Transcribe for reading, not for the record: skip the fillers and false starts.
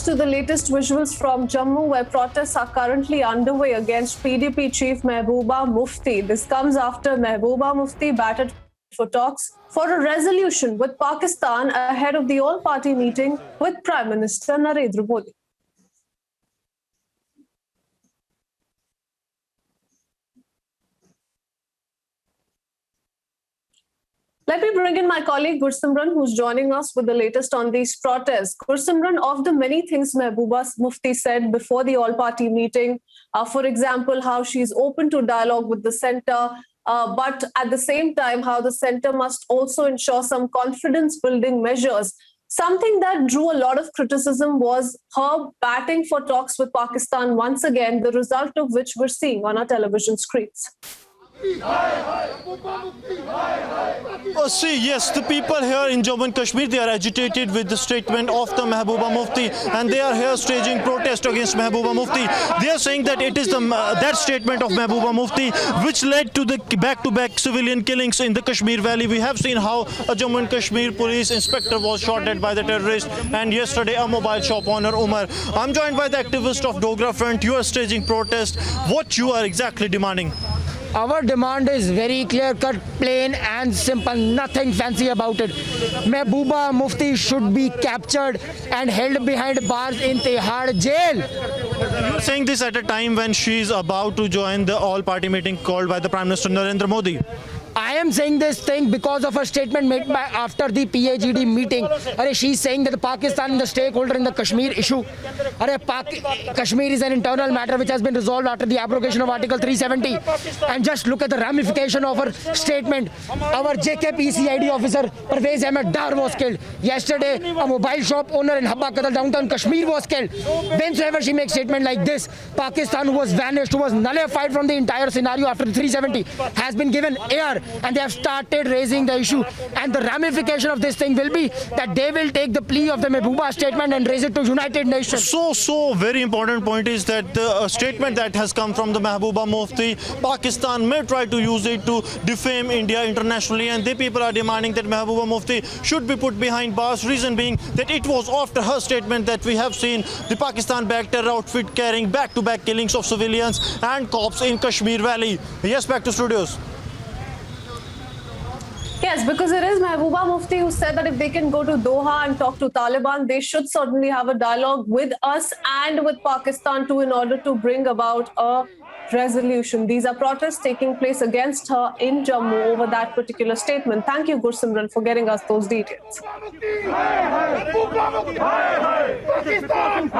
to the latest visuals from Jammu, where protests are currently underway against PDP chief Mehbooba Mufti. This comes after Mehbooba Mufti batted for talks for a resolution with Pakistan ahead of the all-party meeting with Prime Minister Narendra Modi. Let me bring in my colleague Gursimran, who's joining us with the latest on these protests. Gursimran, of the many things Mehbooba Mufti said before the all-party meeting, for example, how she's open to dialogue with the centre, but at the same time, how the centre must also ensure some confidence-building measures. Something that drew a lot of criticism was her batting for talks with Pakistan once again, the result of which we're seeing on our television screens. See, yes, the people here in Jammu and Kashmir, they are agitated with the statement of the Mehbooba Mufti, and they are here staging protest against Mehbooba Mufti. They are saying that it is that statement of Mehbooba Mufti which led to the back-to-back civilian killings in the Kashmir Valley. We have seen how a Jammu and Kashmir police inspector was shot at by the terrorists, and yesterday a mobile shop owner, Umar. I'm joined by the activist of Dogra Front. You are staging protest. What you are exactly demanding? Our demand is very clear-cut, plain and simple, nothing fancy about it. Mehbooba Mufti should be captured and held behind bars in Tihar jail. You're saying this at a time when she's about to join the all-party meeting called by the Prime Minister Narendra Modi. I am saying this thing because of a statement made by after the PAGD meeting. She's saying that Pakistan is the stakeholder in the Kashmir issue. Kashmir is an internal matter which has been resolved after the abrogation of Article 370. And just look at the ramification of her statement. Our JKPCID officer, Parvez Ahmed Dar, was killed. Yesterday, a mobile shop owner in Habba Kadal, downtown Kashmir, was killed. Whensoever she makes statement like this, Pakistan, who was vanished, who was nullified from the entire scenario after the 370, has been given air. And they have started raising the issue, and the ramification of this thing will be that they will take the plea of the Mehbooba statement and raise it to United Nations. So very important point is that the statement that has come from the Mehbooba Mufti, Pakistan may try to use it to defame India internationally, and the people are demanding that Mehbooba Mufti should be put behind bars. Reason being that it was after her statement that we have seen the Pakistan-backed terror outfit carrying back-to-back killings of civilians and cops in Kashmir Valley. Yes, back to studios. Yes, because it is Mehbooba Mufti who said that if they can go to Doha and talk to Taliban, they should certainly have a dialogue with us and with Pakistan too in order to bring about a resolution. These are protests taking place against her in Jammu over that particular statement. Thank you, Gursimran, for getting us those details. Pakistan!